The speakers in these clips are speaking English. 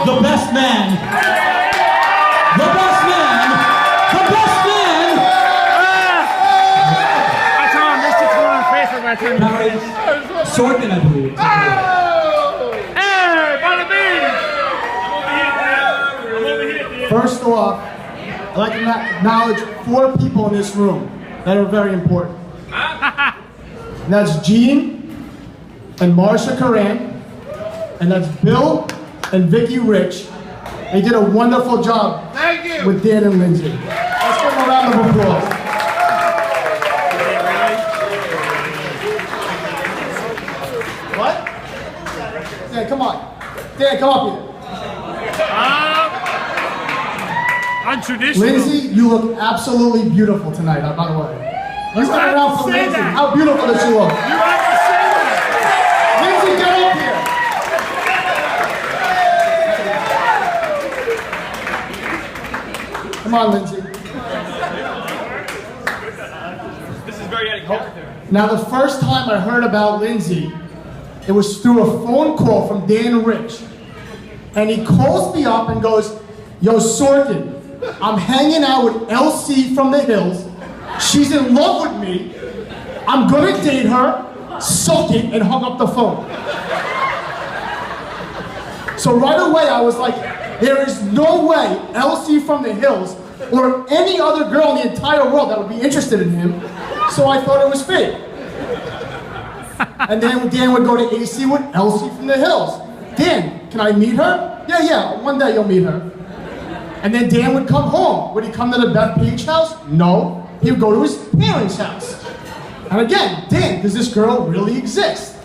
the best man. The best man. The best man. I told him this shit's going on Facebook by the time Sorkin, I believe. Hey, bada bing! First off, I'd like to acknowledge 4 people in this room that are very important. And that's Gene and Marsha Karan, and that's Bill and Vicky Rich. They did a wonderful job with Dan and Lindsay. Let's give them a round of applause. What? Dan, come on. Dan, come up here. Untraditional. Lindsay, you look absolutely beautiful tonight, by the way. Let's turn around for Lindsay. that. How beautiful does she look? You have to say that. Lindsay, get up here. Come on, Lindsay. This is very out of character. Now, the first time I heard about Lindsay, it was through a phone call from Dan Rich. And he calls me up and goes, "Yo, Sorkin, I'm hanging out with LC from the Hills. She's in love with me. I'm gonna date her." Suck it, and hung up the phone. So right away I was like, there is no way LC from the Hills or any other girl in the entire world that would be interested in him. So I thought it was fake. And then Dan would go to AC with LC from the Hills. Dan, can I meet her? Yeah, one day you'll meet her. And then Dan would come home. Would he come to the Beth Page house? No. He would go to his parents' house. And again, Dan, does this girl really exist?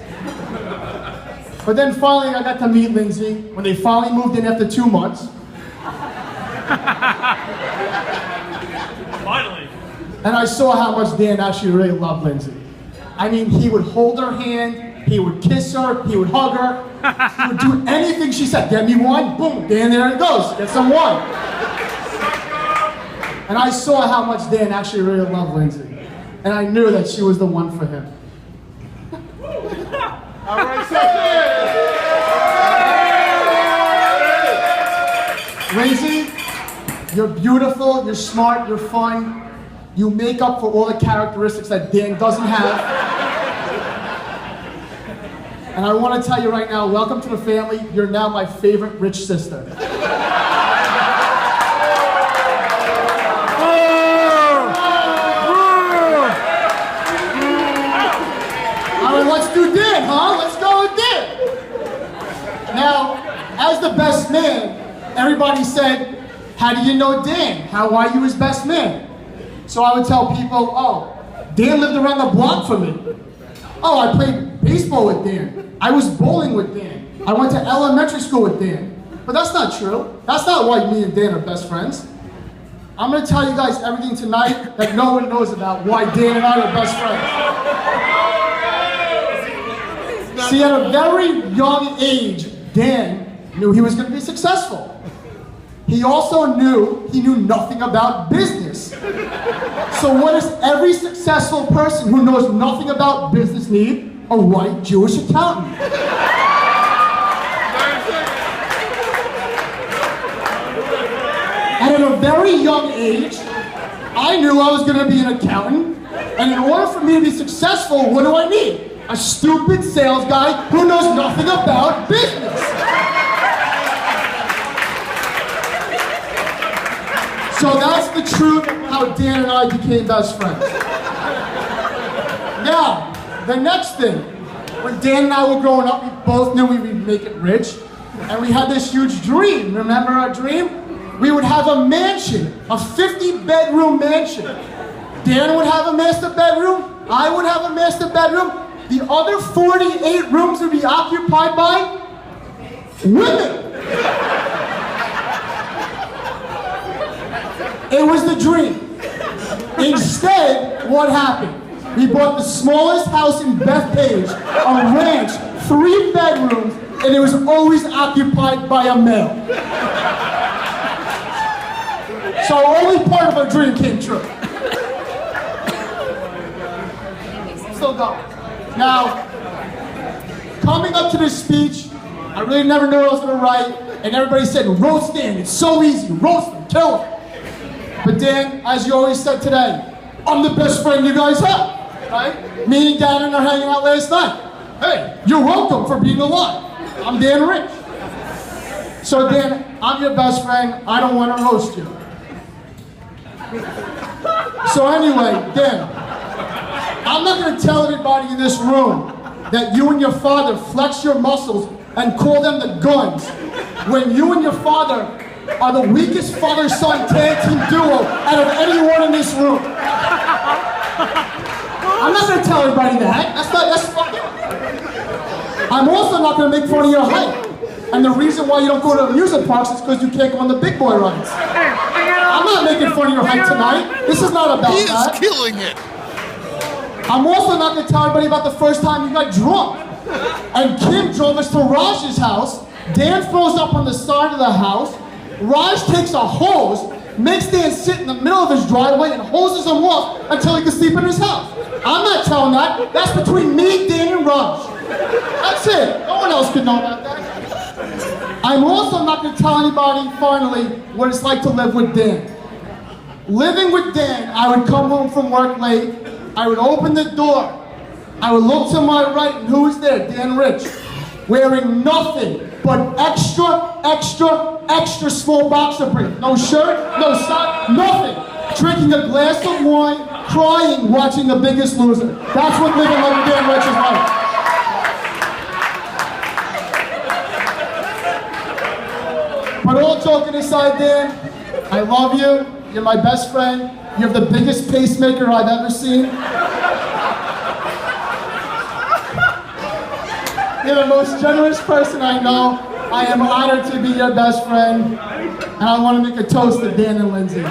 But then finally I got to meet Lindsay when they finally moved in after 2 months. Finally. And I saw how much Dan actually really loved Lindsay. I mean, he would hold her hand, he would kiss her, he would hug her, he would do anything she said. Get me wine? Boom, Dan, there it goes. Get some wine. And I saw how much Dan actually really loved Lindsay. And I knew that she was the one for him. All right, Lindsay, you're beautiful, you're smart, you're fun. You make up for all the characteristics that Dan doesn't have. And I want to tell you right now, welcome to the family. You're now my favorite rich sister. All right, let's do Dan, huh? Let's go with Dan. Now, as the best man, everybody said, how do you know Dan? How are you his best man? So I would tell people, oh, Dan lived around the block from me. Oh, I played baseball with Dan. I was bowling with Dan. I went to elementary school with Dan. But that's not true. That's not why me and Dan are best friends. I'm gonna tell you guys everything tonight that no one knows about why Dan and I are best friends. See, at a very young age, Dan knew he was gonna be successful. He also knew he knew nothing about business. So what does every successful person who knows nothing about business need? A white Jewish accountant. And at a very young age, I knew I was gonna be an accountant, and in order for me to be successful, what do I need? A stupid sales guy who knows nothing about business. So that's the truth of how Dan and I became best friends. Now, the next thing, when Dan and I were growing up, we both knew we would make it rich, and we had this huge dream. Remember our dream? We would have a mansion, a 50-bedroom mansion. Dan would have a master bedroom, I would have a master bedroom. The other 48 rooms would be occupied by women. It was the dream. Instead, what happened? We bought the smallest house in Bethpage, a ranch, 3 bedrooms, and it was always occupied by a male. So only part of our dream came true. Still going. Now, coming up to this speech, I really never knew what I was gonna write, and everybody said, roast Dan, it's so easy, roast him, kill him. But Dan, as you always said today, I'm the best friend you guys have, right? Me and Gannon are hanging out last night. Hey, you're welcome for being alive. I'm Dan Rich. So Dan, I'm your best friend, I don't want to roast you. So anyway, Dan, I'm not going to tell everybody in this room that you and your father flex your muscles and call them the guns when you and your father are the weakest father-son tag team duo out of anyone in this room. I'm not going to tell everybody that. That's fucking... I'm also not going to make fun of your height. And the reason why you don't go to amusement parks is because you can't go on the big boy rides. I'm not making fun of your height tonight. This is not about that. He is killing it. I'm also not going to tell everybody about the first time you got drunk. And Kim drove us to Raj's house. Dan throws up on the side of the house. Raj takes a hose, makes Dan sit in the middle of his driveway and hoses him off until he can sleep in his house. I'm not telling that. That's between me, Dan, and Raj. That's it. No one else could know about that. I'm also not going to tell anybody, finally, what it's like to live with Dan. Living with Dan, I would come home from work late, I would open the door, I would look to my right, and who is there? Dan Rich, wearing nothing but extra small boxer briefs. No shirt, no sock, nothing. Drinking a glass of wine, crying, watching The Biggest Loser. That's what living like Dan Rich is like. But all joking aside, Dan, I love you. You're my best friend. You have the biggest pacemaker I've ever seen. You're the most generous person I know. I am honored to be your best friend. And I want to make a toast to Dan and Lindsay.